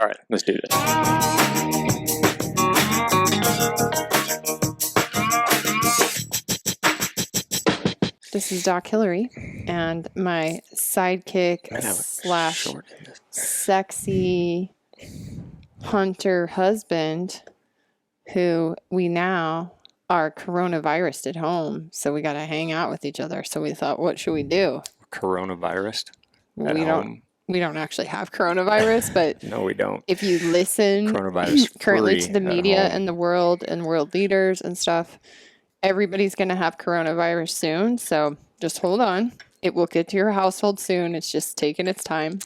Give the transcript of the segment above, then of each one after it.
All right, let's do this. This is Doc Hillary, and my sidekick / sexy hunter husband, who we now are coronavirus at home, so we got to hang out with each other. So we thought, what should we do? Coronavirus at home? We don't actually have coronavirus, but no, we don't. If you listen currently to the media and the world and world leaders and stuff, everybody's going to have coronavirus soon. So just hold on. It will get to your household soon. It's just taking its time.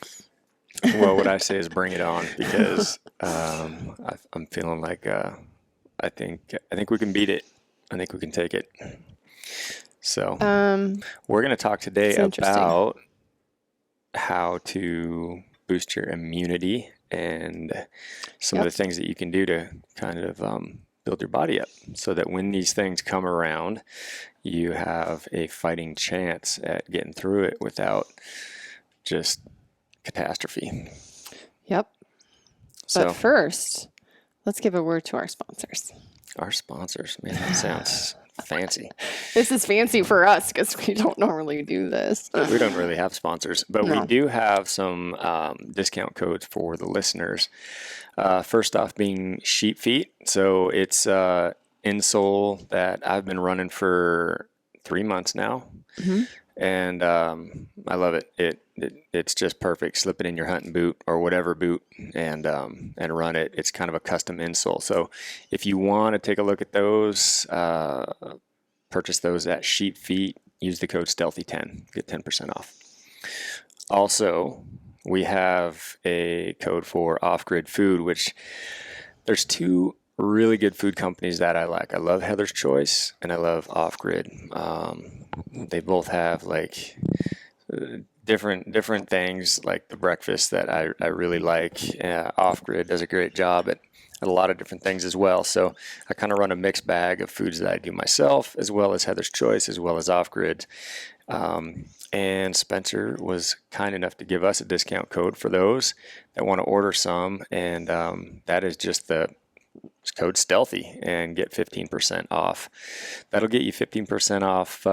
Well, what I say is bring it on, because I'm feeling like I think we can beat it. I think we can take it. So we're going to talk today about how to boost your immunity and some of the things that you can do to kind of build your body up so that when these things come around, you have a fighting chance at getting through it without just catastrophe. Yep. So, but first, let's give a word to our sponsors. Our sponsors, man, that sounds fancy. This is fancy for us because we don't normally do this. We don't really have sponsors, but we do have some discount codes for the listeners. First off being Sheep Feet. So it's insole that I've been running for 3 months now. Mm-hmm. And I love it. It's just perfect. Slip it in your hunting boot or whatever boot and run it. It's kind of a custom insole. So if you want to take a look at those, purchase those at Sheep Feet. Use the code StHealthy10. Get 10% off. Also, we have a code for off-grid food, which there's 2 really good food companies that I like. I love Heather's Choice and I love Off-Grid. They both have like different things, like the breakfast that I really like. Off-Grid does a great job at a lot of different things as well. So I kind of run a mixed bag of foods that I do myself, as well as Heather's Choice, as well as Off-Grid. And Spencer was kind enough to give us a discount code for those that want to order some. And that is just the code StHealthy and get 15% off. That'll get you 15% off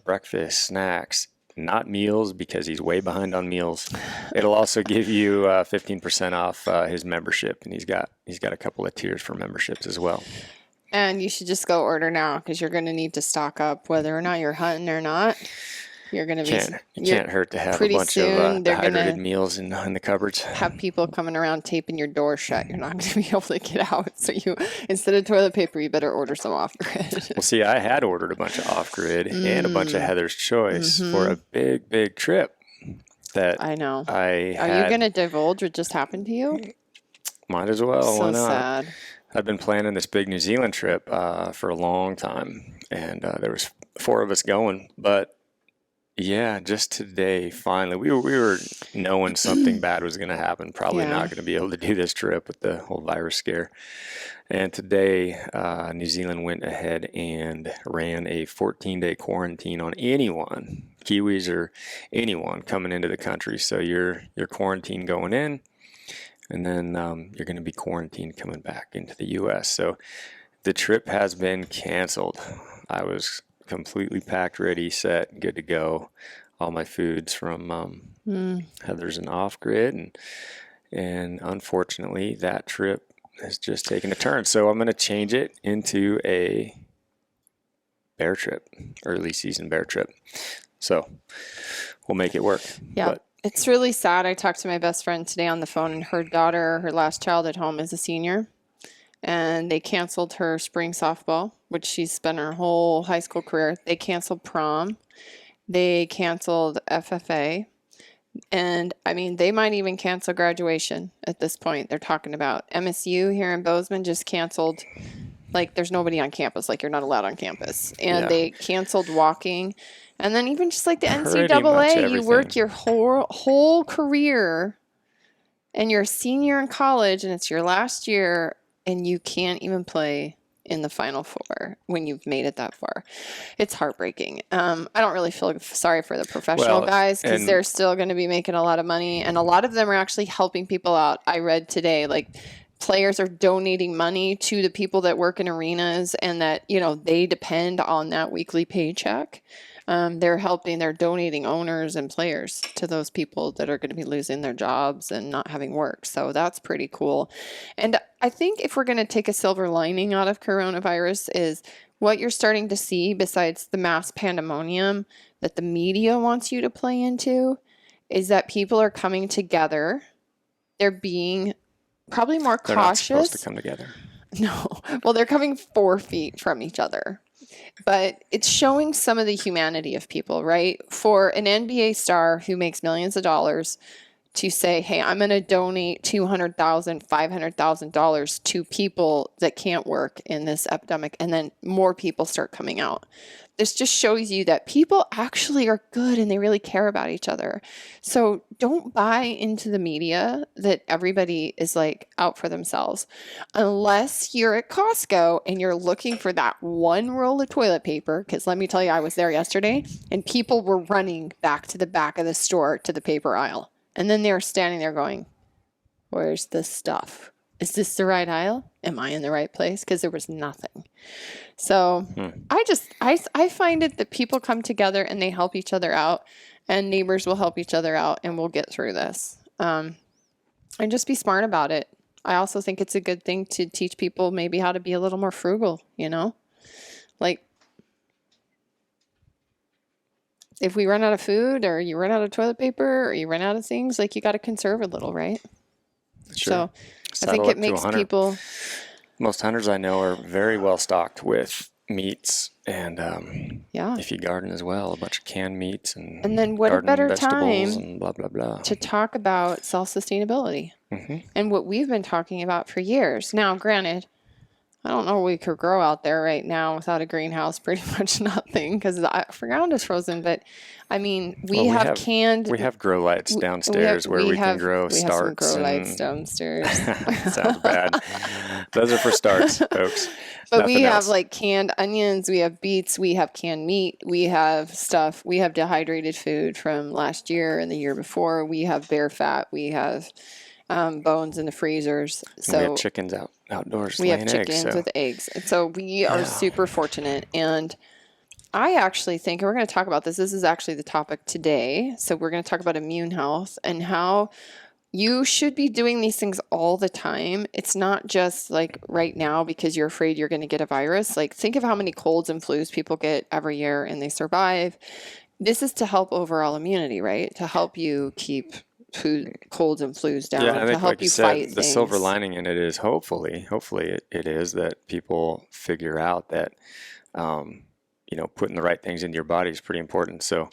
breakfast, snacks, not meals, because he's way behind on meals. It'll also give you 15% off his membership, and he's got a couple of tiers for memberships as well. And you should just go order now, because you're going to need to stock up, whether or not you're hunting or not. You're going to be. It can't hurt to have a bunch of dehydrated meals in the cupboards. Have people coming around taping your door shut. You're not going to be able to get out. So you, instead of toilet paper, you better order some Off-Grid. Well, see, I had ordered a bunch of Off-Grid and a bunch of Heather's Choice for a big trip that I know. Are you going to divulge what just happened to you? Might as well. So why not? Sad. I've been planning this big New Zealand trip for a long time, and there was 4 of us going, but yeah, just today, finally, we were knowing something bad was going to happen. Probably not going to be able to do this trip with the whole virus scare. And today, New Zealand went ahead and ran a 14-day quarantine on anyone, Kiwis or anyone coming into the country. So you're quarantined going in, and then you're going to be quarantined coming back into the U.S. So the trip has been canceled. I was completely packed, ready, set, good to go. All my foods from Heather's and Off-Grid, and unfortunately that trip has just taken a turn. So I'm going to change it into a bear trip, early season bear trip. So we'll make it work. Yeah, but it's really sad. I talked to my best friend today on the phone, and her daughter, her last child at home, is a senior. And they canceled her spring softball, which she's spent her whole high school career. They canceled prom. They canceled FFA. And, I mean, they might even cancel graduation at this point. They're talking about MSU here in Bozeman just canceled. Like, there's nobody on campus. Like, you're not allowed on campus. And they canceled walking. And then even just like the NCAA, you work your whole career, and you're a senior in college, and it's your last year, and you can't even play in the final four when you've made it that far. It's heartbreaking. I don't really feel sorry for the professional guys because they're still going to be making a lot of money, and a lot of them are actually helping people out. I read today, like, players are donating money to the people that work in arenas and that, you know, they depend on that weekly paycheck. They're donating owners and players to those people that are going to be losing their jobs and not having work. So that's pretty cool. And I think if we're going to take a silver lining out of coronavirus is what you're starting to see, besides the mass pandemonium that the media wants you to play into, is that people are coming together. They're being probably more cautious. They're not supposed to come together. No. Well, they're coming 4 feet from each other. But it's showing some of the humanity of people, right? For an NBA star who makes millions of dollars to say, hey, I'm going to donate $200,000, $500,000 to people that can't work in this epidemic, and then more people start coming out. This just shows you that people actually are good and they really care about each other. So don't buy into the media that everybody is like out for themselves. Unless you're at Costco and you're looking for that one roll of toilet paper, because let me tell you, I was there yesterday and people were running back to the back of the store to the paper aisle. And then they were standing there going, where's the stuff? Is this the right aisle? Am I in the right place? Because there was nothing. So I find it that people come together and they help each other out, and neighbors will help each other out, and we'll get through this. And just be smart about it. I also think it's a good thing to teach people maybe how to be a little more frugal, you know? Like, if we run out of food, or you run out of toilet paper, or you run out of things, like, you got to conserve a little, right? Sure. So I think it makes people... Most hunters I know are very well stocked with meats, and if you garden as well, a bunch of canned meats and then what a better time and blah blah blah to talk about self-sustainability and what we've been talking about for years. Now, granted, I don't know what we could grow out there right now without a greenhouse. Pretty much nothing, because the ground is frozen. But I mean, we have canned. We have grow lights downstairs where we can grow starts. We have some grow lights downstairs. Sounds bad. Those are for starts, folks. But we have like canned onions. We have beets. We have canned meat. We have stuff. We have dehydrated food from last year and the year before. We have bear fat. We have bones in the freezers. So we have chickens outdoors. We have chickens with eggs. And so we are super fortunate. And I actually think, and we're going to talk about this. This is actually the topic today. So we're going to talk about immune health and how you should be doing these things all the time. It's not just like right now because you're afraid you're going to get a virus. Like, think of how many colds and flus people get every year and they survive. This is to help overall immunity, right? To help you keep colds and flus down, I think, to help like you said, fight the things. silver lining in it is hopefully it is that people figure out that putting the right things into your body is pretty important. So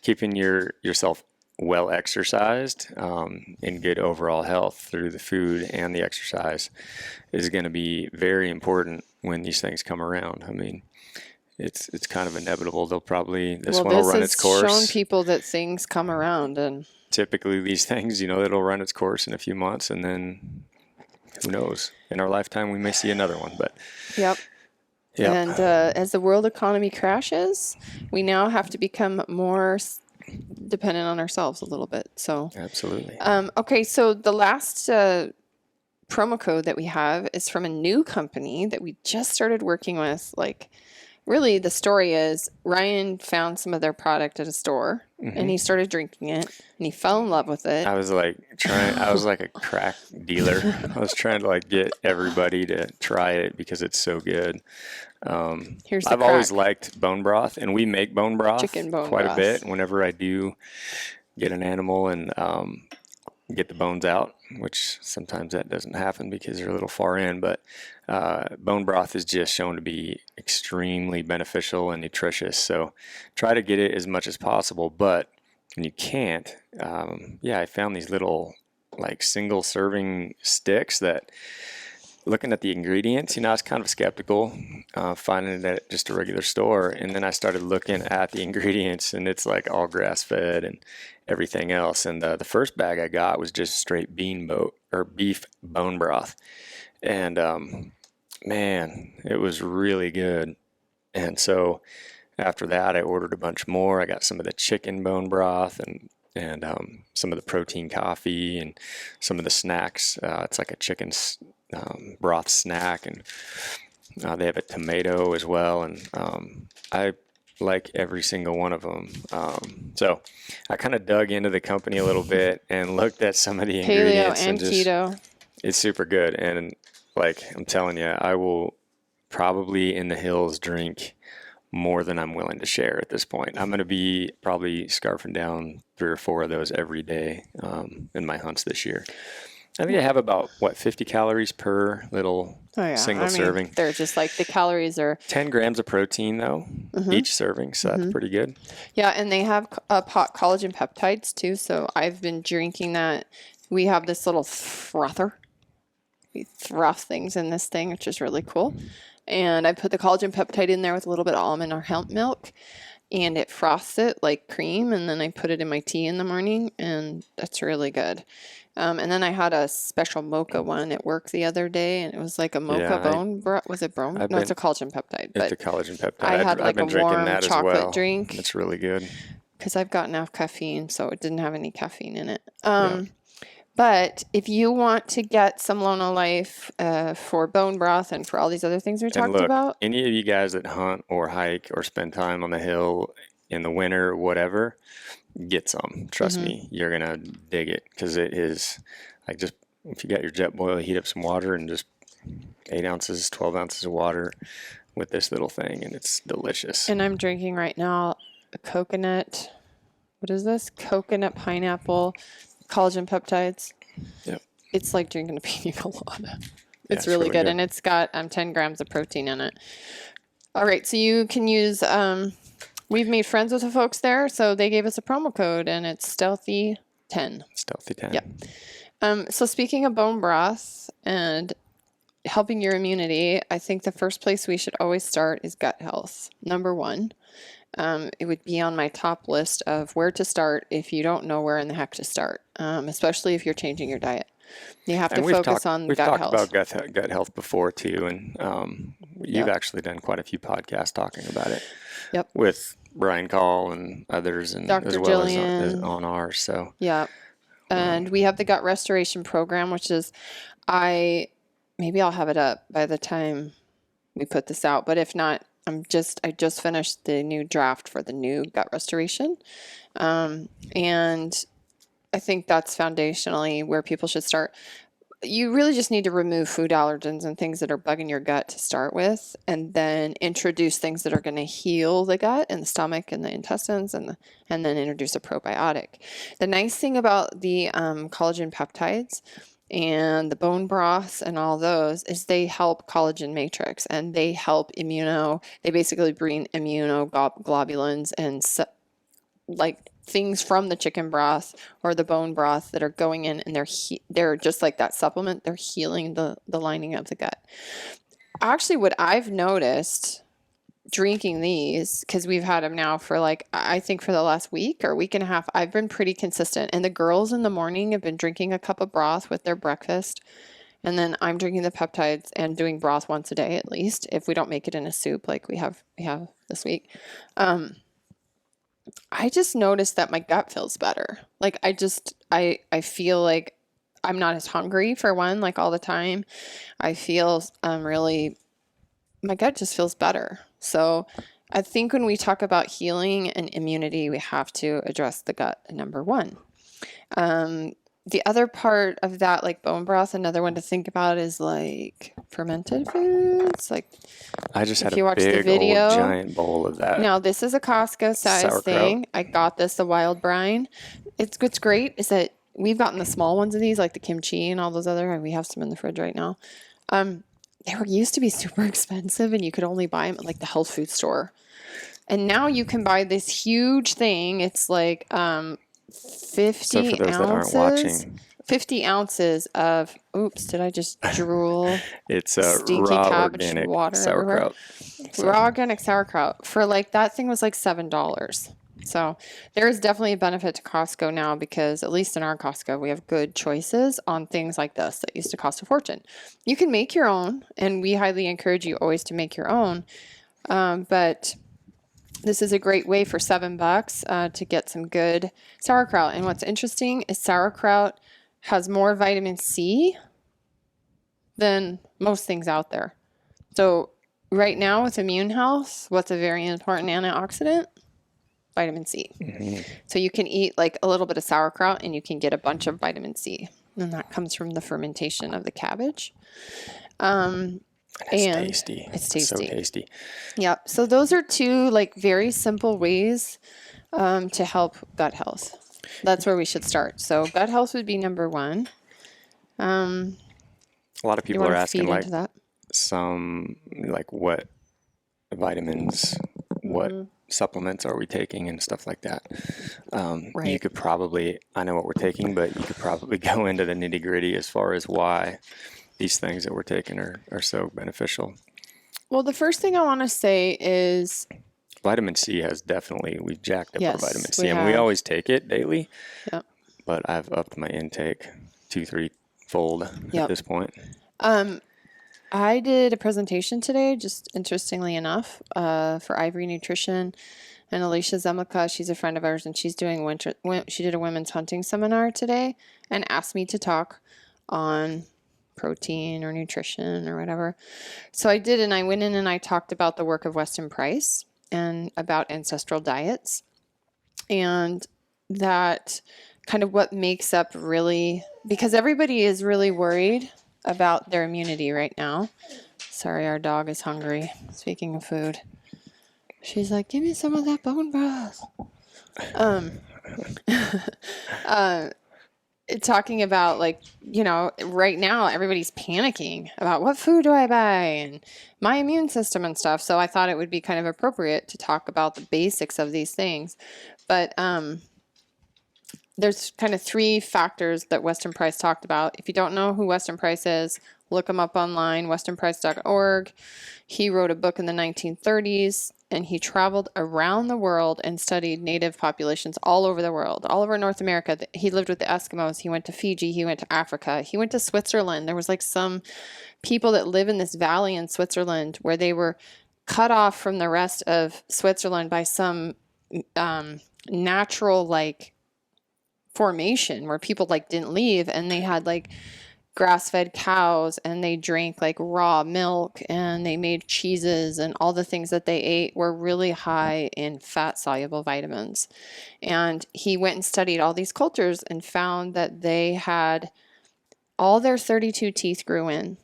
keeping yourself well exercised, in good overall health through the food and the exercise is going to be very important when these things come around. I mean, it's kind of inevitable. This one will run its course. This has shown people that things come around, and typically these things, it'll run its course in a few months, and then who knows? In our lifetime, we may see another one. But Yep. And as the world economy crashes, we now have to become more dependent on ourselves a little bit. So absolutely. Okay, so the last promo code that we have is from a new company that we just started working with. Like, really, the story is Ryan found some of their product at a store, and he started drinking it, and he fell in love with it. I was like a crack dealer. I was trying to like get everybody to try it because it's so good. I've always liked bone broth, and we make bone broth quite a bit whenever I do get an animal and get the bones out, which sometimes that doesn't happen because they're a little far in, but bone broth is just shown to be extremely beneficial and nutritious. So try to get it as much as possible, but when you can't, I found these little like single serving sticks that, looking at the ingredients, I was kind of skeptical finding it at just a regular store, and then I started looking at the ingredients, and it's like all grass fed and everything else. And the first bag I got was just straight beef bone broth, and Man, it was really good. And so after that, I ordered a bunch more. I got some of the chicken bone broth and some of the protein coffee and some of the snacks. It's like a chicken broth snack, and they have a tomato as well. And I like every single one of them. So I kind of dug into the company a little bit and looked at some of the Paleo ingredients and just, keto. it's super good. And like I'm telling you, I will probably in the hills drink more than I'm willing to share at this point. I'm going to be probably scarfing down 3 or 4 of those every day in my hunts this year. I think I have about, 50 calories per little single serving. They're just like the calories are 10 grams of protein, though, each serving, so that's pretty good. Yeah, and they have collagen peptides, too, so I've been drinking that. We have this little frother. We froth things in this thing, which is really cool. And I put the collagen peptide in there with a little bit of almond or hemp milk, and it froths it like cream, and then I put it in my tea in the morning, and that's really good. And then I had a special mocha one at work the other day, and it was like a mocha bone broth. Was it bone? No, it's a collagen peptide. It's a collagen peptide. I had like I've been a drinking warm that chocolate as well. drink. It's really good. Because I've gotten off caffeine, so it didn't have any caffeine in it. But if you want to get some Lona Life for bone broth and for all these other things we talked about. Any of you guys that hunt or hike or spend time on the hill in the winter or whatever, get some. Trust me, you're going to dig it, because it is like, just if you got your jet boil, heat up some water and just 8 ounces, 12 ounces of water with this little thing, and it's delicious. And I'm drinking right now a coconut. What is this? Coconut pineapple collagen peptides. Yep. It's like drinking a pina colada. It's really good. And it's got 10 grams of protein in it. All right. So you can use, we've made friends with the folks there. So they gave us a promo code, and it's StHealthy 10. StHealthy 10. Yep. So speaking of bone broth and helping your immunity, I think the first place we should always start is gut health. Number 1. It would be on my top list of where to start if you don't know where in the heck to start, especially if you're changing your diet. You have to focus on gut health. We've talked about gut health before, too, and you've actually done quite a few podcasts talking about it. Yep. With Brian Call and others, and Dr. as well as Jillian. on ours. So. Yeah. And we have the gut restoration program, which is, maybe I'll have it up by the time we put this out, but if not, I just finished the new draft for the new gut restoration. And I think that's foundationally where people should start. You really just need to remove food allergens and things that are bugging your gut to start with, and then introduce things that are going to heal the gut and the stomach and the intestines, and then introduce a probiotic. The nice thing about the collagen peptides and the bone broths and all those is they help collagen matrix, and they help they basically bring immunoglobulins and like things from the chicken broth or the bone broth that are going in, and they're just like that supplement. They're healing the lining of the gut. Actually, what I've noticed drinking these, because we've had them now for I think for the last week or week and a half, I've been pretty consistent. And the girls in the morning have been drinking a cup of broth with their breakfast. And then I'm drinking the peptides and doing broth once a day, at least, if we don't make it in a soup like we have this week. I just noticed that my gut feels better. I feel like I'm not as hungry, for one, all the time. I feel my gut just feels better. So I think when we talk about healing and immunity, we have to address the gut, number 1. The other part of that, like bone broth, another one to think about is fermented foods. I just had a big old giant bowl of that. Now, this is a Costco size thing. I got this, the wild brine. What's great is that we've gotten the small ones of these, like the kimchi and all those other. We have some in the fridge right now. They used to be super expensive, and you could only buy them at the health food store. And now you can buy this huge thing. It's 50 so for those ounces. That aren't watching. 50 ounces of, oops, did I just drool? It's stinky raw cabbage organic water sauerkraut. Raw organic sauerkraut. For that thing was $7. So there is definitely a benefit to Costco now because at least in our Costco, we have good choices on things like this that used to cost a fortune. You can make your own, and we highly encourage you always to make your own. But this is a great way for $7 to get some good sauerkraut. And what's interesting is sauerkraut has more vitamin C than most things out there. So right now with immune health, what's a very important antioxidant? Vitamin C. So you can eat like a little bit of sauerkraut and you can get a bunch of vitamin C. And that comes from the fermentation of the cabbage. It's tasty. It's tasty. So tasty. Yep. So those are two like very simple ways to help gut health. That's where we should start. So gut health would be number one. A lot of people are asking like that? some like what vitamins, what supplements are we taking and stuff like that. Right. You could probably, I know what we're taking, but you could probably go into the nitty gritty as far as why these things that we're taking are so beneficial. Well, the first thing I want to say is vitamin C has definitely, we've jacked up our vitamin C. we I mean, we have. always take it daily, Yep. but I've upped my intake 2-3 fold Yep. at this point. I did a presentation today, just interestingly enough, for Ivory Nutrition, and ALISHA ZEMLICKA, she's a friend of ours, and she's doing she did a women's hunting seminar today and asked me to talk on protein or nutrition or whatever. So I did, and I went in and I talked about the work of Weston Price and about ancestral diets, and that kind of what makes up really, because everybody is really worried about their immunity right now. Sorry, our dog is hungry. Speaking of food, she's like, give me some of that bone broth. Talking about like, you know, right now everybody's panicking about what food do I buy and my immune system and stuff. So I thought it would be kind of appropriate to talk about the basics of these things. But there's kind of three factors that Weston Price talked about. If you don't know who Weston Price is, look him up online, westonprice.org. He wrote a book in the 1930s, and he traveled around the world and studied native populations all over the world, all over North America. He lived with the Eskimos. He went to Fiji. He went to Africa. He went to Switzerland. There was like some people that live in this valley in Switzerland where they were cut off from the rest of Switzerland by some natural like formation where people like didn't leave, and they had like grass-fed cows and they drank like raw milk and they made cheeses, and all the things that they ate were really high in fat-soluble vitamins. And he went and studied all these cultures and found that they had all their 32 teeth grew in.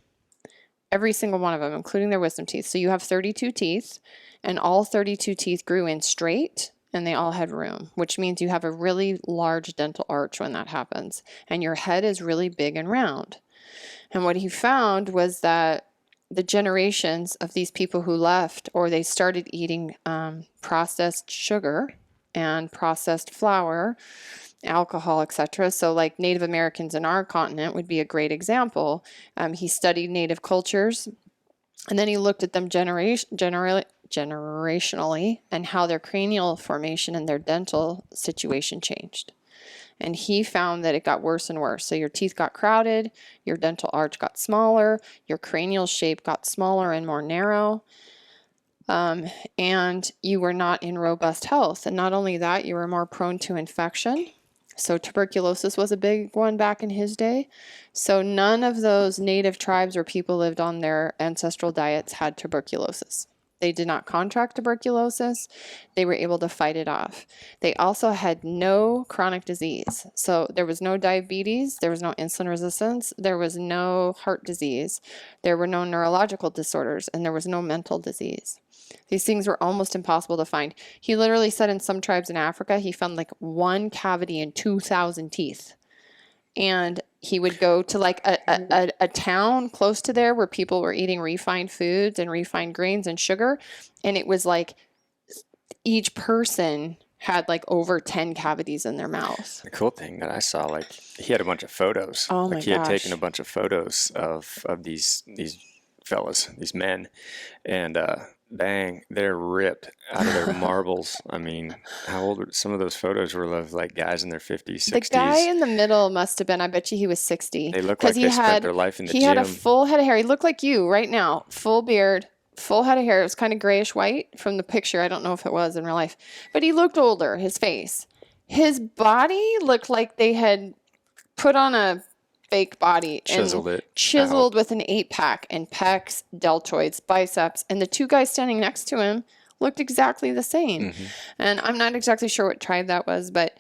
Every single one of them, including their wisdom teeth. So you have 32 teeth, and all 32 teeth grew in straight, and they all had room, which means you have a really large dental arch when that happens, and your head is really big and round. And what he found was that the generations of these people who left, or they started eating processed sugar and processed flour, alcohol, etc. So like Native Americans in our continent would be a great example. He studied native cultures, and then he looked at them generationally and how their cranial formation and their dental situation changed. And he found that it got worse and worse. So your teeth got crowded, your dental arch got smaller, your cranial shape got smaller and more narrow, and you were not in robust health. And not only that, you were more prone to infection. So tuberculosis was a big one back in his day. So none of those native tribes or people lived on their ancestral diets had tuberculosis. They did not contract tuberculosis. They were able to fight it off. They also had no chronic disease. So there was no diabetes. There was no insulin resistance. There was no heart disease. There were no neurological disorders, and there was no mental disease. These things were almost impossible to find. He literally said in some tribes in Africa, he found like one cavity in 2,000 teeth. And he would go to like a town close to there where people were eating refined foods and refined grains and sugar. And it was like each person had like over 10 cavities in their mouth. The cool thing that I saw, like he had a bunch of photos. Oh my Like he had gosh. taken a bunch of photos of these fellas, these men, and bang, they're ripped out of their marbles. I mean, how old were some of those photos were of like guys in their 50s, 60s. The guy in the middle must have been, I bet you he was 60. They look like they spent their life in the gym. He had a full head of hair. He looked like you right now. Full beard, full head of hair. It was kind of grayish white from the picture. I don't know if it was in real life. But he looked older, his face. His body looked like they had put on a fake body. Chiseled with an 8-pack and pecs, deltoids, biceps. And the two guys standing next to him looked exactly the same. Mm-hmm. And I'm not exactly sure what tribe that was, but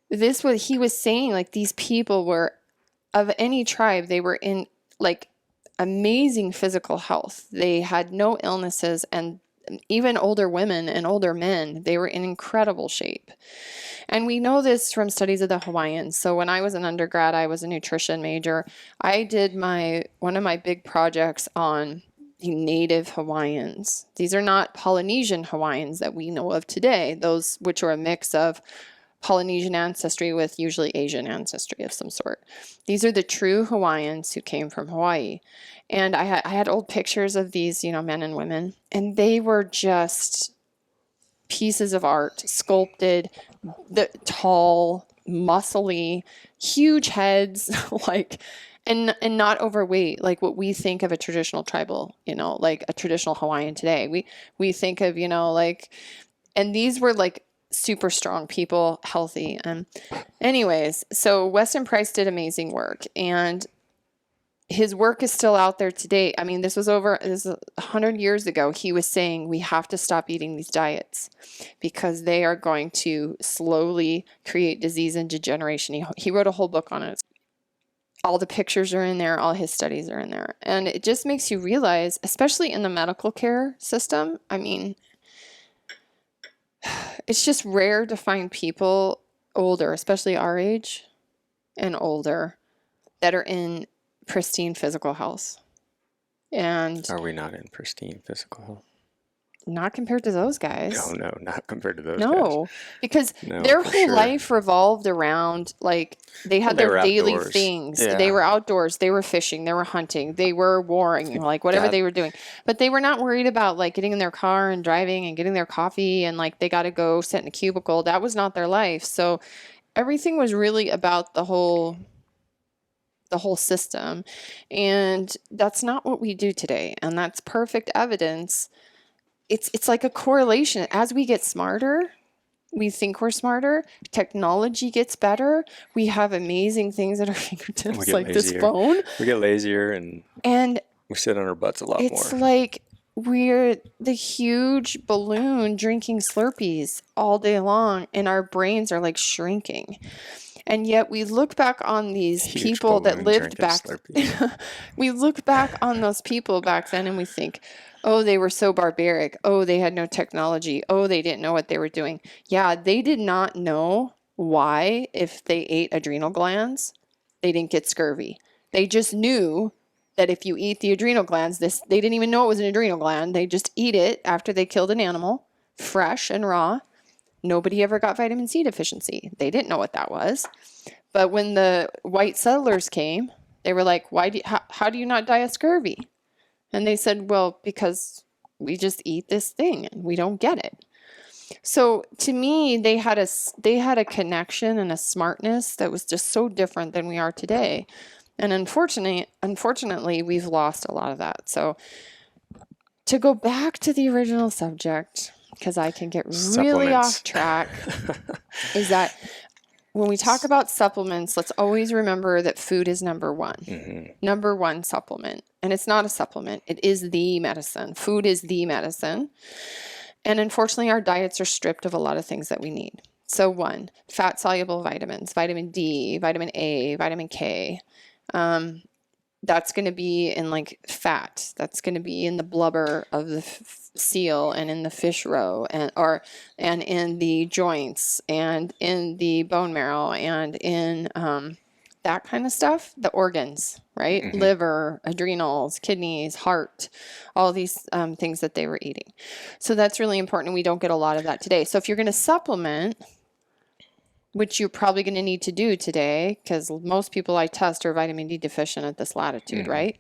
this was, he was saying, like, these people were, of any tribe, they were in, like, amazing physical health. They had no illnesses, and even older women and older men, they were in incredible shape. And we know this from studies of the Hawaiians. So when I was an undergrad, I was a nutrition major. I did one of my big projects on the native Hawaiians. These are not Polynesian Hawaiians that we know of today, those which are a mix of Polynesian ancestry with usually Asian ancestry of some sort. These are the true Hawaiians who came from Hawaii. And I had old pictures of these, men and women, and they were just pieces of art, sculpted, tall, muscly, huge heads, and not overweight, like what we think of a traditional tribal, like a traditional Hawaiian today. We think of, and these were like super strong people, healthy. And anyways, so Weston Price did amazing work, and his work is still out there today. I mean, this was 100 years ago. He was saying we have to stop eating these diets because they are going to slowly create disease and degeneration. He wrote a whole book on it. All the pictures are in there. All his studies are in there. And it just makes you realize, especially in the medical care system, I mean, it's just rare to find people older, especially our age and older, that are in pristine physical health. And are we not in pristine physical health? Not compared to those guys. No, not compared to those guys. No, because their whole life revolved around, like, they had their daily outdoors. Things. Yeah. They were outdoors. They were fishing. They were hunting. They were warring, like, whatever they were doing. But they were not worried about, like, getting in their car and driving and getting their coffee and, like, they got to go sit in a cubicle. That was not their life. So everything was really about the whole system. And that's not what we do today. And that's perfect evidence. It's like a correlation. As we get smarter, we think we're smarter. Technology gets better. We have amazing things at our fingertips, like this phone. We get lazier and we sit on our butts a lot more. It's like we're the huge balloon drinking Slurpees all day long, and our brains are like shrinking. And yet we look back on these people that lived back. We look back on those people back then and we think, oh, they were so barbaric. Oh, they had no technology. Oh, they didn't know what they were doing. Yeah, they did not know why, if they ate adrenal glands, they didn't get scurvy. They just knew that if you eat the adrenal glands, they didn't even know it was an adrenal gland. They just eat it after they killed an animal, fresh and raw. Nobody ever got vitamin C deficiency. They didn't know what that was. But when the white settlers came, they were like, how do you not die of scurvy? And they said, well, because we just eat this thing and we don't get it. So to me, they had a connection and a smartness that was just so different than we are today. And unfortunately, we've lost a lot of that. So to go back to the original subject, because I can get really off track, is that when we talk about supplements, let's always remember that food is number one. Mm-hmm. Number one supplement. And it's not a supplement. It is the medicine. Food is the medicine. And unfortunately, our diets are stripped of a lot of things that we need. So one, fat-soluble vitamins, vitamin D, vitamin A, vitamin K. That's going to be in like fat. That's going to be in the blubber of the seal and in the fish roe and in the joints and in the bone marrow and in that kind of stuff. The organs, right? Mm-hmm. Liver, adrenals, kidneys, heart, all these things that they were eating. So that's really important. We don't get a lot of that today. So if you're going to supplement, which you're probably going to need to do today, because most people I test are vitamin D deficient at this latitude, mm-hmm. right?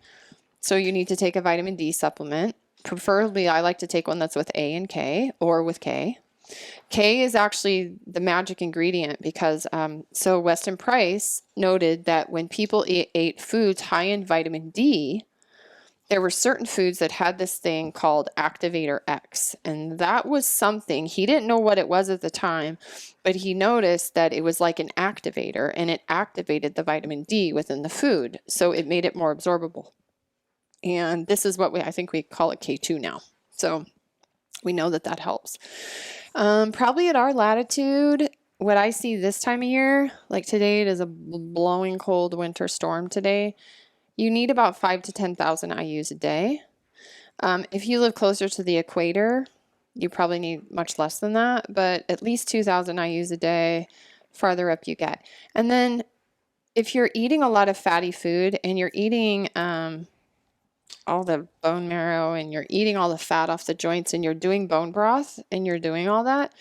So you need to take a vitamin D supplement. Preferably, I like to take one that's with A and K or with K. K is actually the magic ingredient because so Weston Price noted that when people ate foods high in vitamin D, there were certain foods that had this thing called activator X. And that was something, he didn't know what it was at the time, but he noticed that it was like an activator and it activated the vitamin D within the food. So it made it more absorbable. And this is what I think we call it K2 now. So we know that that helps. Probably at our latitude, what I see this time of year, like today, it is a blowing cold winter storm today. You need about 5 to 10,000 IUs a day. If you live closer to the equator, you probably need much less than that, but at least 2,000 IUs a day, farther up you get. And then if you're eating a lot of fatty food and you're eating all the bone marrow and you're eating all the fat off the joints and you're doing bone broth and you're doing all that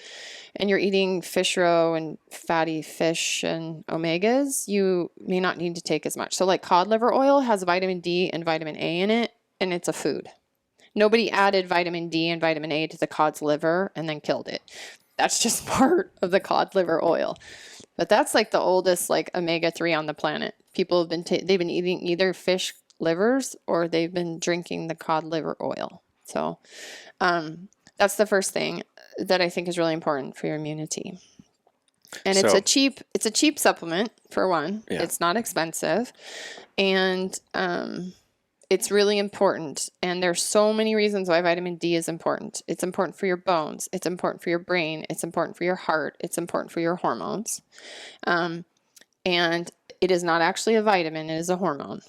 and you're eating fish roe and fatty fish and omegas, you may not need to take as much. So like cod liver oil has vitamin D and vitamin A in it, and it's a food. Nobody added vitamin D and vitamin A to the cod's liver and then killed it. That's just part of the cod liver oil. But that's like the oldest like omega-3 on the planet. People have been they've been eating either fish livers or they've been drinking the cod liver oil. So that's the first thing that I think is really important for your immunity. And it's a cheap supplement for one. Yeah. It's not expensive, and it's really important. And there's so many reasons why vitamin D is important. It's important for your bones. It's important for your brain. It's important for your heart. It's important for your hormones. And it is not actually a vitamin. It is a hormone.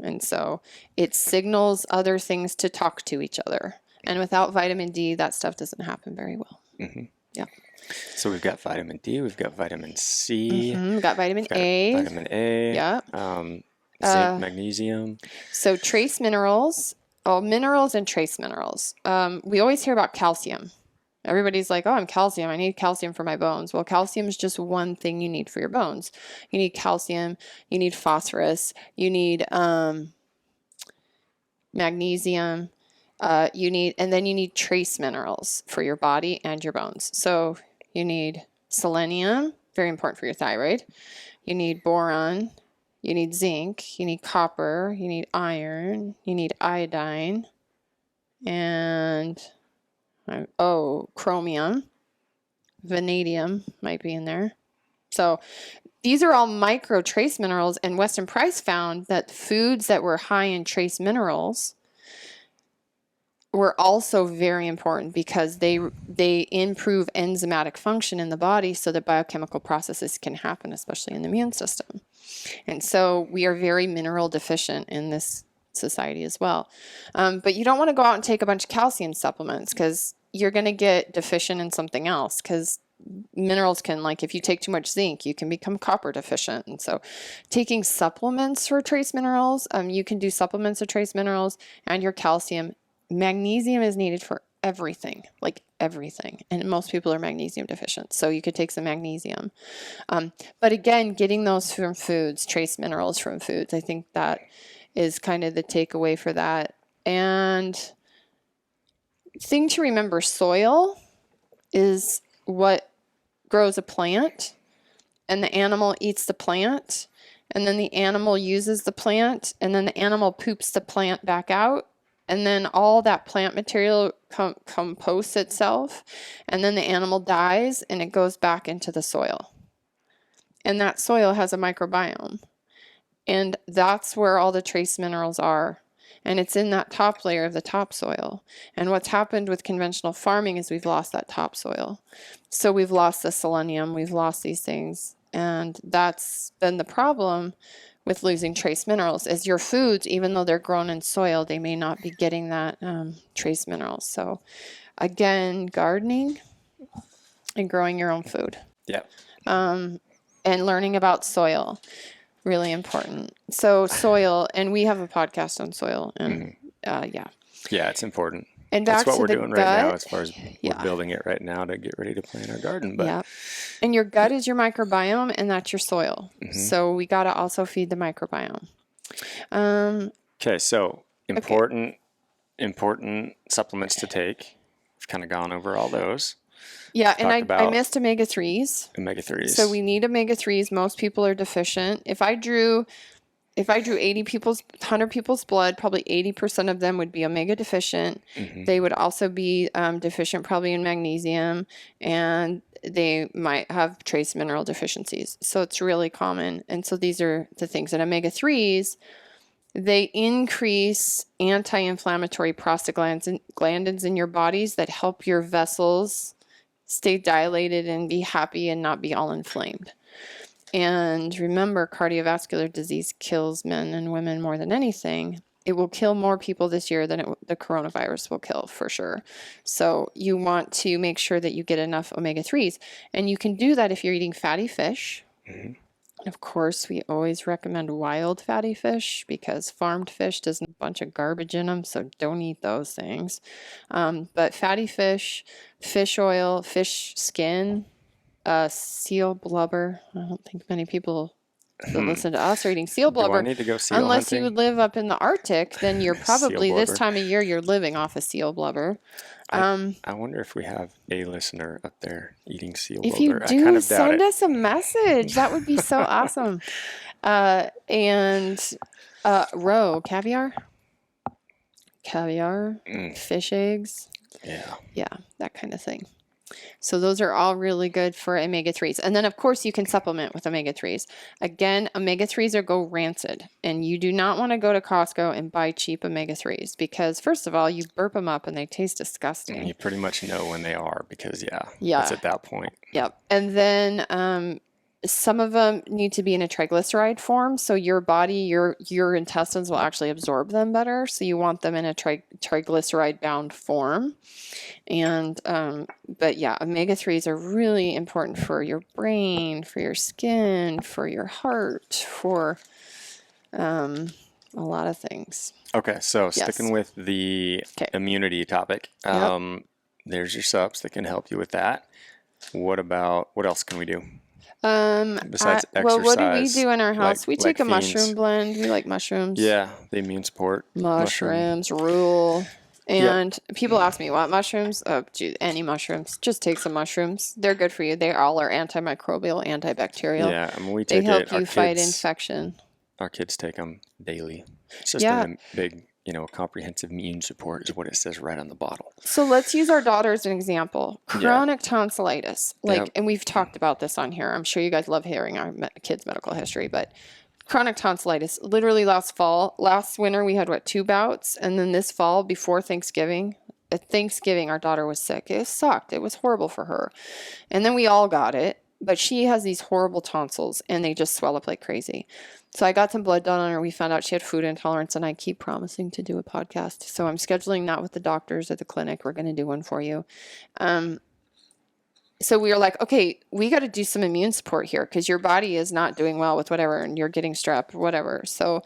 And so it signals other things to talk to each other. And without vitamin D, that stuff doesn't happen very well. Mm-hmm. Yeah. So we've got vitamin D, we've got vitamin C, we've got vitamin A. Vitamin A. Yeah. Zinc, magnesium. So trace minerals, minerals and trace minerals. We always hear about calcium. Everybody's like, oh, I'm calcium. I need calcium for my bones. Well, calcium is just one thing you need for your bones. You need calcium. You need phosphorus. You need magnesium. And then you need trace minerals for your body and your bones. So you need selenium, very important for your thyroid. You need boron. You need zinc. You need copper. You need iron. You need iodine. And chromium, vanadium might be in there. So these are all micro trace minerals, and Weston Price found that foods that were high in trace minerals were also very important because they improve enzymatic function in the body so that biochemical processes can happen, especially in the immune system. And so we are very mineral deficient in this society as well. But you don't want to go out and take a bunch of calcium supplements because you're going to get deficient in something else, because minerals can, like if you take too much zinc, you can become copper deficient. And so taking supplements for trace minerals, you can do supplements of trace minerals and your calcium. Magnesium is needed for everything, like everything. And most people are magnesium deficient. So you could take some magnesium. But again, getting those from foods, trace minerals from foods, I think that is kind of the takeaway for that. And thing to remember, soil is what grows a plant, and the animal eats the plant, and then the animal uses the plant, and then the animal poops the plant back out, and then all that plant material composts itself, and then the animal dies and it goes back into the soil. And that soil has a microbiome. And that's where all the trace minerals are. And it's in that top layer of the topsoil. And what's happened with conventional farming is we've lost that topsoil. So we've lost the selenium, we've lost these things. And that's been the problem with losing trace minerals, is your foods, even though they're grown in soil, they may not be getting that trace minerals. So again, gardening and growing your own food. Yeah. And learning about soil. Really important. So soil, and we have a podcast on soil, and yeah, it's important. And back that's what to we're the doing gut, right now, as far as we're building it right now to get ready to plant our garden. But yeah, and your gut is your microbiome, and that's your soil. So we got to also feed the microbiome. Okay, so important important supplements to take. We've kind of gone over all those. Yeah, and Talked I about missed omega-3s. omega-3s. So we need omega-3s. Most people are deficient. If I drew 100 people's blood, probably 80% of them would be omega deficient. They would also be deficient probably in magnesium, and they might have trace mineral deficiencies. So it's really common. And so these are the things. And omega-3s, they increase anti-inflammatory prostaglandins in your bodies that help your vessels stay dilated and be happy and not be all inflamed. And remember, cardiovascular disease kills men and women more than anything. It will kill more people this year than the coronavirus will kill, for sure. So you want to make sure that you get enough omega-3s. And you can do that if you're eating fatty fish. Of course, we always recommend wild fatty fish because farmed fish does a bunch of garbage in them, so don't eat those things. But fatty fish, fish oil, fish skin, seal blubber. I don't think many people that listen to us are eating seal blubber. Do I need to go seal Unless hunting? you would live up in the Arctic, then you're probably this blubber. time of year you're living off of seal blubber. I wonder if we have a listener up there eating seal If blubber. you I do, kind of doubt send it. us a message. That would be so awesome. Roe, caviar, fish eggs. Yeah, that kind of thing. So those are all really good for omega-3s. And then, of course, you can supplement with omega-3s. Again, omega-3s are go rancid. And you do not want to go to Costco and buy cheap omega-3s because, first of all, you burp them up and they taste disgusting. And you pretty much know when they are because, Yeah. it's at that point. Yep. And then some of them need to be in a triglyceride form. So your body, your intestines will actually absorb them better. So you want them in a triglyceride bound form. And, but yeah, omega-3s are really important for your brain, for your skin, for your heart, for a lot of things. Okay, so sticking with the immunity topic, there's your subs that can help you with that. What else can we do? Besides exercise, well, what do we do in our house? We take a fiends. mushroom blend. We like mushrooms. Yeah, the immune support. Mushrooms rule. And people ask me, what mushrooms? Oh, gee, any mushrooms. Just take some mushrooms. They're good for you. They all are antimicrobial, antibacterial. Yeah, I mean, we take They help it. you fight infection. Our kids take them daily. It's just a big, comprehensive immune support is what it says right on the bottle. So let's use our daughter as an example. Chronic tonsillitis. And we've talked about this on here. I'm sure you guys love hearing our kids' medical history, but chronic tonsillitis, literally last winter we had 2 bouts, and then this fall before Thanksgiving, at Thanksgiving our daughter was sick. It sucked. It was horrible for her. And then we all got it, but she has these horrible tonsils and they just swell up like crazy. So I got some blood done on her. We found out she had food intolerance, and I keep promising to do a podcast. So I'm scheduling that with the doctors at the clinic. We're going to do one for you. So we were like, okay, we got to do some immune support here because your body is not doing well with whatever and you're getting strep, whatever. So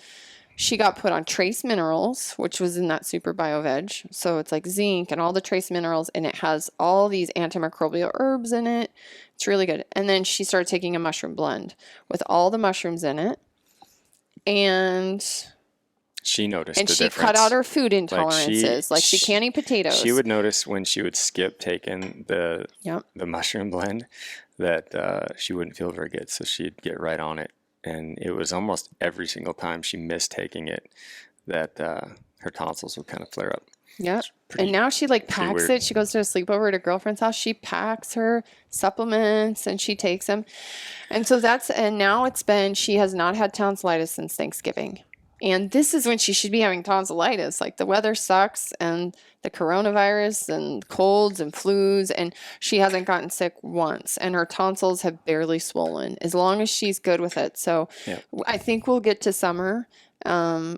she got put on trace minerals, which was in that Super Bio Veg. So it's like zinc and all the trace minerals, and it has all these antimicrobial herbs in it. It's really good. And then she started taking a mushroom blend with all the mushrooms in it. And she noticed the she difference. cut out her food intolerances. Like she can't eat potatoes. She would notice when she would skip taking the mushroom blend that she wouldn't feel very good. So she'd get right on it. And it was almost every single time she missed taking it that her tonsils would kind of flare up. Yep. And now she packs it. She goes to a sleepover at her girlfriend's house. She packs her supplements and she takes them. And so now she has not had tonsillitis since Thanksgiving. And this is when she should be having tonsillitis. Like the weather sucks and the coronavirus and colds and flus, and she hasn't gotten sick once. And her tonsils have barely swollen as long as she's good with it. So I think we'll get to summer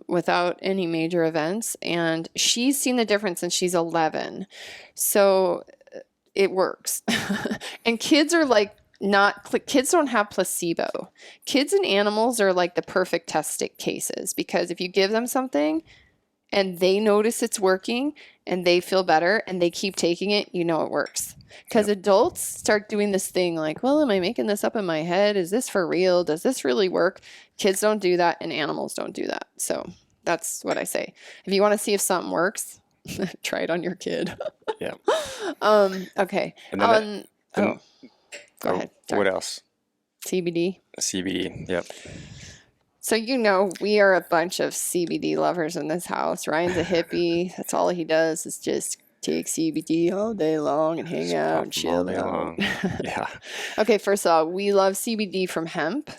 without any major events. And she's seen the difference since she's 11. So it works. And kids are kids don't have placebo. Kids and animals are like the perfect test cases because if you give them something and they notice it's working and they feel better and they keep taking it, it works. Because adults start doing this thing like, well, am I making this up in my head? Is this for real? Does this really work? Kids don't do that and animals don't do that. So that's what I say. If you want to see if something works, Try it on your kid. Yeah. Okay. And then Go ahead. Sorry. What else? CBD. CBD. Yep. So, we are a bunch of CBD lovers in this house. Ryan's a hippie. That's all he does is just take CBD all day long and hang out and chill out. Yeah. Okay, first of all, we love CBD from hemp.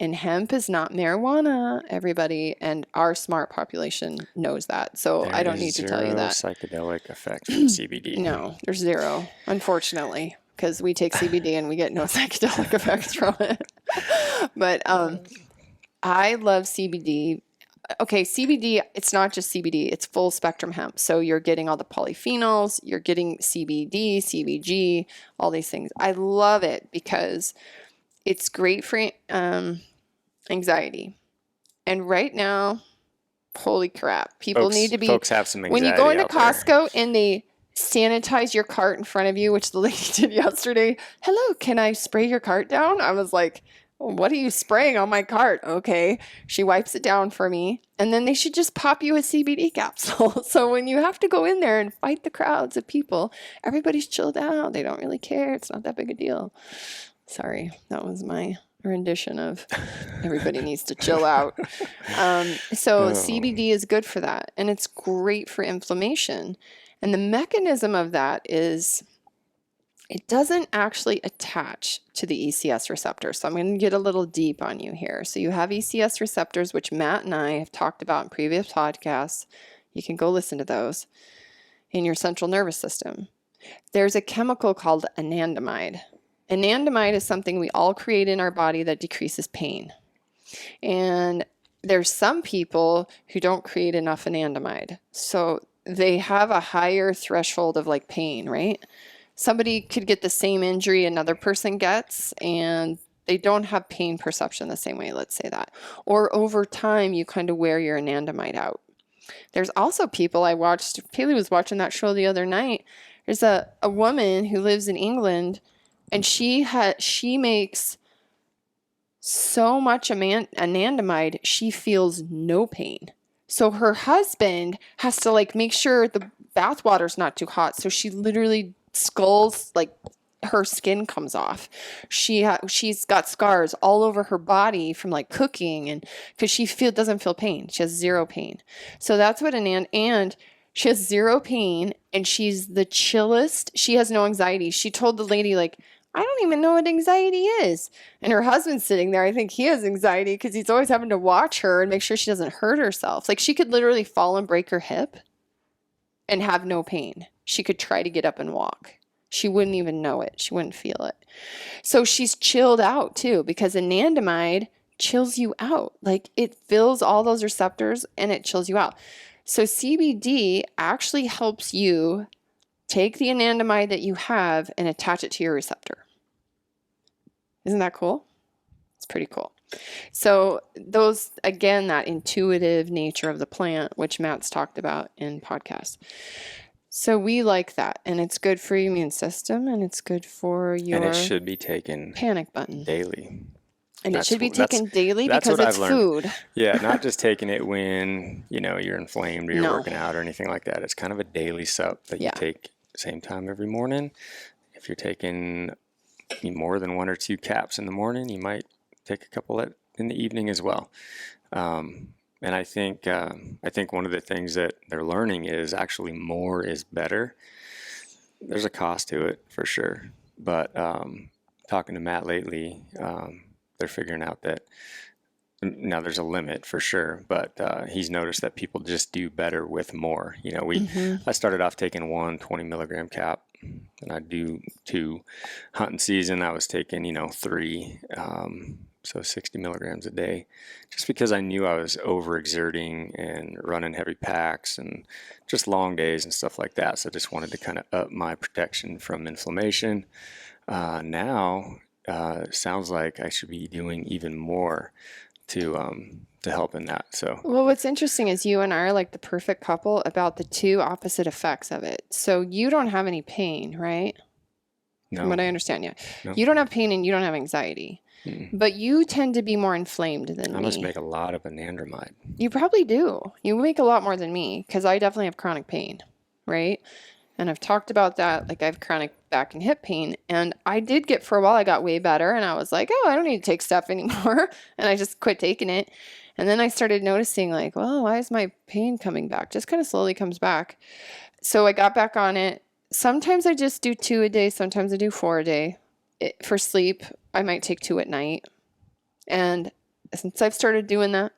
And hemp is not marijuana, everybody. And our smart population knows that. So I don't need to tell you that. Psychedelic effects from CBD. No, there's zero, unfortunately, because we take CBD and we get no psychedelic effects from it. But I love CBD. Okay, CBD, it's not just CBD, it's full spectrum hemp. So you're getting all the polyphenols, you're getting CBD, CBG, all these things. I love it because it's great for anxiety. And right now, holy crap, people need to be... Folks have some anxiety. When you go into Costco and they sanitize your cart in front of you, which the lady did yesterday, hello, can I spray your cart down? I was like, what are you spraying on my cart? Okay. She wipes it down for me. And then they should just pop you a CBD capsule. So when you have to go in there and fight the crowds of people, everybody's chilled out. They don't really care. It's not that big a deal. Sorry, that was my rendition of everybody needs to chill out. So CBD is good for that. And it's great for inflammation. And the mechanism of that is it doesn't actually attach to the ECS receptor. So I'm going to get a little deep on you here. So you have ECS receptors, which Matt and I have talked about in previous podcasts. You can go listen to those in your central nervous system. There's a chemical called anandamide. Anandamide is something we all create in our body that decreases pain. And there's some people who don't create enough anandamide. So they have a higher threshold of like pain, right? Somebody could get the same injury another person gets, and they don't have pain perception the same way, let's say that. Or over time, you kind of wear your anandamide out. There's also people I watched, Paley was watching that show the other night. There's a woman who lives in England, and she makes so much anandamide, she feels no pain. So her husband has to like make sure the bath water's not too hot. So she literally skulls, like her skin comes off. She's got scars all over her body from like cooking, and because she doesn't feel pain. She has zero pain. So that's what and she has zero pain, and she's the chillest. She has no anxiety. She told the lady, like, I don't even know what anxiety is. And her husband's sitting there. I think he has anxiety because he's always having to watch her and make sure she doesn't hurt herself. Like she could literally fall and break her hip and have no pain. She could try to get up and walk. She wouldn't even know it. She wouldn't feel it. So she's chilled out too, because anandamide chills you out. Like it fills all those receptors and it chills you out. So CBD actually helps you take the anandamide that you have and attach it to your receptor. Isn't that cool? It's pretty cool. So those, again, that intuitive nature of the plant, which Matt's talked about in podcasts. So we like that, and it's good for your immune system, and it's good for your and it should be taken panic button daily. And it should be taken daily because it's food. Yeah, not just taking it when you're inflamed or you're working out or anything like that. It's kind of a daily sup that you take same time every morning. If you're taking more than 1 or 2 caps in the morning, you might take a couple in the evening as well. And I think one of the things that they're learning is actually more is better. There's a cost to it for sure, but talking to Matt lately, they're figuring out that now there's a limit for sure, but he's noticed that people just do better with more. I started off taking 1 20 milligram cap, and I do 2. Hunting season, I was taking 3, so 60 milligrams a day, just because I knew I was overexerting and running heavy packs and just long days and stuff like that. So I just wanted to kind of up my protection from inflammation. Now it sounds like I should be doing even more to help in that. So well, what's interesting is you and I are like the perfect couple about the 2 opposite effects of it. So you don't have any pain, right? No. From what I understand, yeah. No. You don't have pain and you don't have anxiety. But you tend to be more inflamed than me. I must make a lot of anandamide. You probably do. You make a lot more than me because I definitely have chronic pain. right? And I've talked about that. Like I have chronic back and hip pain. And I did get, for a while, I got way better. And I was like, oh, I don't need to take stuff anymore. And I just quit taking it. And then I started noticing like, well, why is my pain coming back? Just kind of slowly comes back. So I got back on it. Sometimes I just do 2 a day. Sometimes I do 4 a day. For sleep, I might take 2 at night. And since I've started doing that,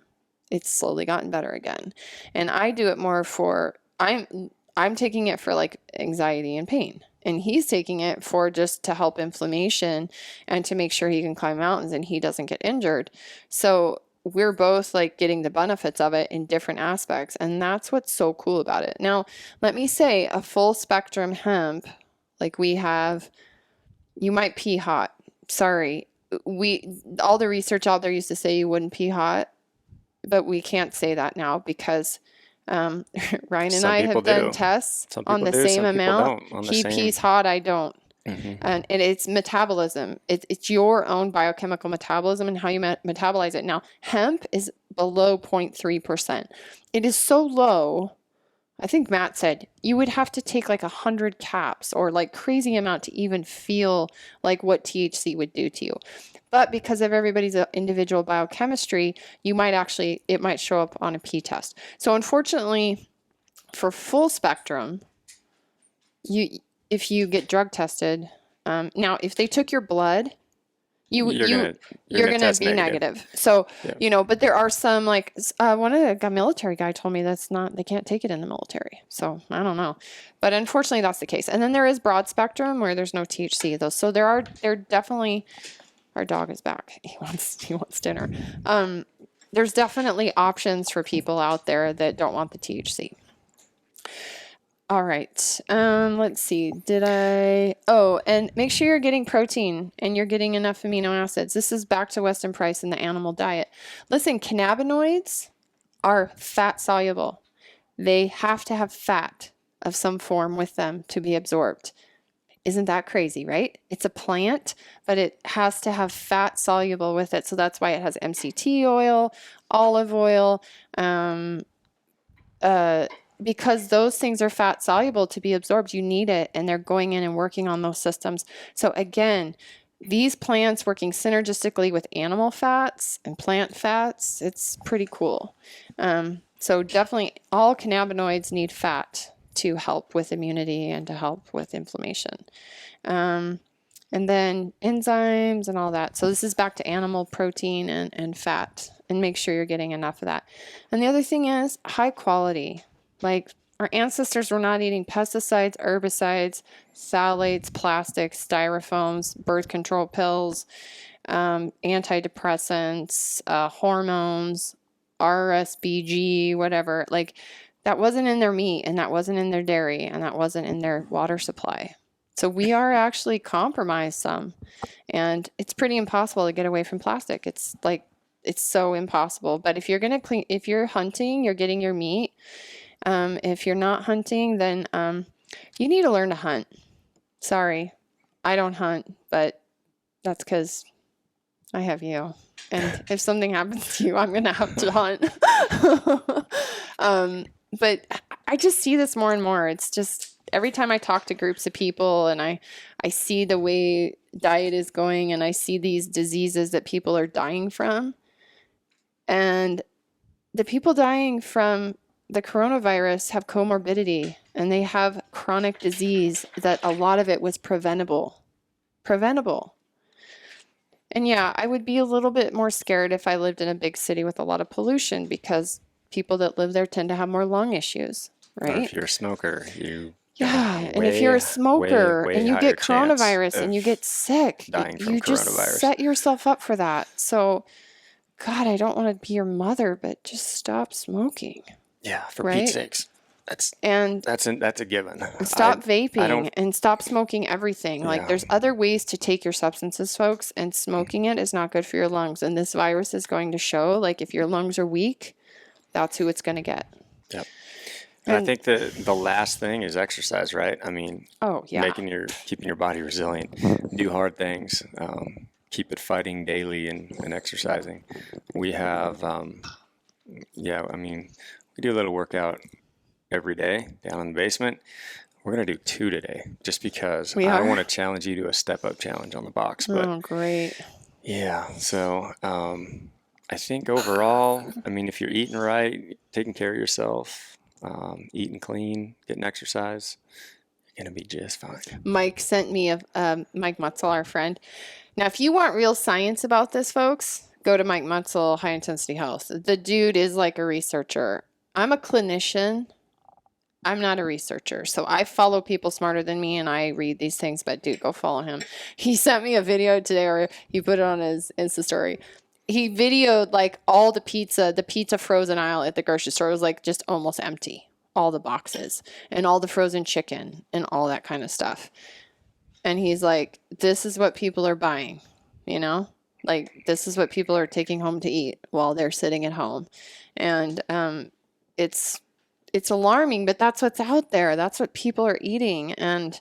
it's slowly gotten better again. And I do it more for, I'm taking it for like anxiety and pain. And he's taking it for just to help inflammation and to make sure he can climb mountains and he doesn't get injured. So we're both like getting the benefits of it in different aspects. And that's what's so cool about it. Now, let me say a full spectrum hemp, like we have, you might pee hot. Sorry. All the research out there used to say you wouldn't pee hot, but we can't say that now because Ryan and Some I people have done do. tests Some on people the do, same some people amount. don't on the He same. pees hot, I don't. Mhm. And it's metabolism. It's your own biochemical metabolism and how you metabolize it. Now, hemp is below 0.3%. It is so low. I think Matt said you would have to take like 100 caps or like crazy amount to even feel like what THC would do to you. But because of everybody's individual biochemistry, it might show up on a pee test. So unfortunately, for full spectrum, if you get drug tested, now if they took your blood, you're gonna test be negative. So but there are some like one of the military guy told me they can't take it in the military. So I don't know, but unfortunately that's the case. And then there is broad spectrum where there's no THC though. So there definitely. Our dog is back. He wants dinner. There's definitely options for people out there that don't want the THC. All right. Let's see. And make sure you're getting protein and you're getting enough amino acids. This is back to Weston Price and the animal diet. Listen, cannabinoids are fat soluble. They have to have fat of some form with them to be absorbed. Isn't that crazy, right? It's a plant, but it has to have fat soluble with it. So that's why it has MCT oil, olive oil, because those things are fat soluble to be absorbed. You need it, and they're going in and working on those systems. So again, these plants working synergistically with animal fats and plant fats, it's pretty cool. So definitely all cannabinoids need fat to help with immunity and to help with inflammation. And then enzymes and all that. So this is back to animal protein and fat, and make sure you're getting enough of that. And the other thing is high quality. Like our ancestors were not eating pesticides, herbicides, phthalates, plastics, styrofoams, birth control pills, antidepressants, hormones, RSBG, whatever. Like that wasn't in their meat, and that wasn't in their dairy, and that wasn't in their water supply. So we are actually compromised some, and it's pretty impossible to get away from plastic. It's so impossible. But if you're hunting, you're getting your meat. If you're not hunting, then you need to learn to hunt. Sorry, I don't hunt, but that's because I have you. And if something happens to you, I'm going to have to hunt. But I just see this more and more. It's just every time I talk to groups of people and I see the way diet is going and I see these diseases that people are dying from. And the people dying from the coronavirus have comorbidity and they have chronic disease that a lot of it was preventable. And yeah, I would be a little bit more scared if I lived in a big city with a lot of pollution because people that live there tend to have more lung issues, right? Or if you're a smoker, and if you're a smoker and you get coronavirus and you get sick, you just set yourself up for that. So, God, I don't want to be your mother, but just stop smoking. Yeah, for Pete's sakes. That's a given. Stop vaping and stop smoking everything. Like there's other ways to take your substances, folks, and smoking it is not good for your lungs. And this virus is going to show, like if your lungs are weak, that's who it's going to get. Yep. And I think the last thing is exercise, right? I mean, keeping your body resilient, do hard things, keep it fighting daily and exercising. We have, we do a little workout every day down in the basement. We're going to do 2 today just because We I are? want to challenge you to a step-up challenge on the box. But Oh, great. yeah, so I think overall, I mean, if you're eating right, taking care of yourself, eating clean, getting exercise, you're going to be just fine. Mike sent me Mike MUTZEL, our friend. Now, if you want real science about this, folks, go to Mike MUTZEL, High Intensity Health. The dude is like a researcher. I'm a clinician. I'm not a researcher. So I follow people smarter than me and I read these things, but dude, go follow him. He sent me a video today, or he put it on his Insta story. He videoed like all the pizza frozen aisle at the grocery store was like just almost empty. All the boxes and all the frozen chicken and all that kind of stuff. And he's like, this is what people are buying, you know? Like, this is what people are taking home to eat while they're sitting at home. And it's alarming, but that's what's out there. That's what people are eating. And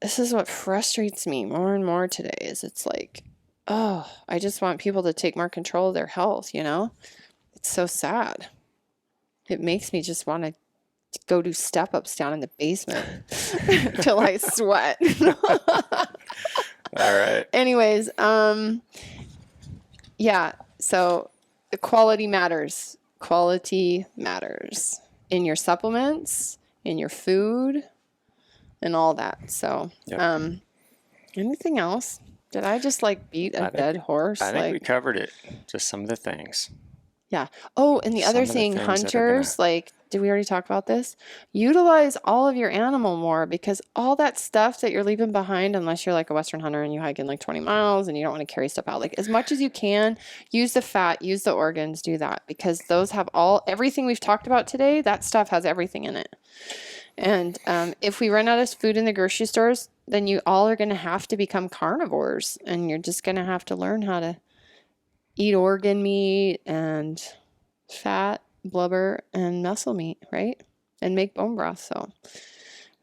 this is what frustrates me more and more today is it's like, oh, I just want people to take more control of their health, you know? It's so sad. It makes me just want to go do step-ups down in the basement till I sweat. All right. Anyways, yeah, so quality matters. Quality matters in your supplements, in your food, and all that. So, Yep. Anything else? Did I just like beat a dead horse? I think we Like, covered it. Just some of the things. yeah. Oh, and the Some other of the thing, things that are hunters, like, did we already talk about this? Utilize all of your animal more because all that stuff that you're leaving behind, unless you're like a Western hunter and you hike in like 20 miles and you don't want to carry stuff out, like as much as you can, use the fat, use the organs, do that because those have everything we've talked about today, that stuff has everything in it. And if we run out of food in the grocery stores, then you all are going to have to become carnivores and you're just going to have to learn how to eat organ meat and fat, blubber, and muscle meat, right? And make bone broth. So,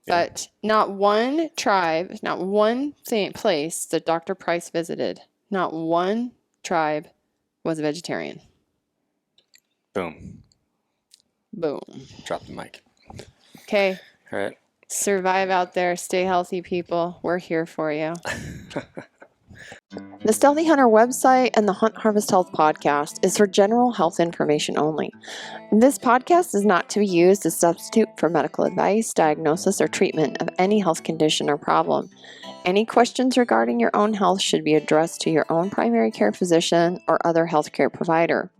but not one tribe, not one place that Dr. Price visited, not one tribe was a vegetarian. Boom. Boom. Drop the mic. Okay. All right. Survive out there. Stay healthy, people. We're here for you. The Stealthy Hunter website and the Hunt Harvest Health podcast is for general health information only. This podcast is not to be used as a substitute for medical advice, diagnosis, or treatment of any health condition or problem. Any questions regarding your own health should be addressed to your own primary care physician or other healthcare provider.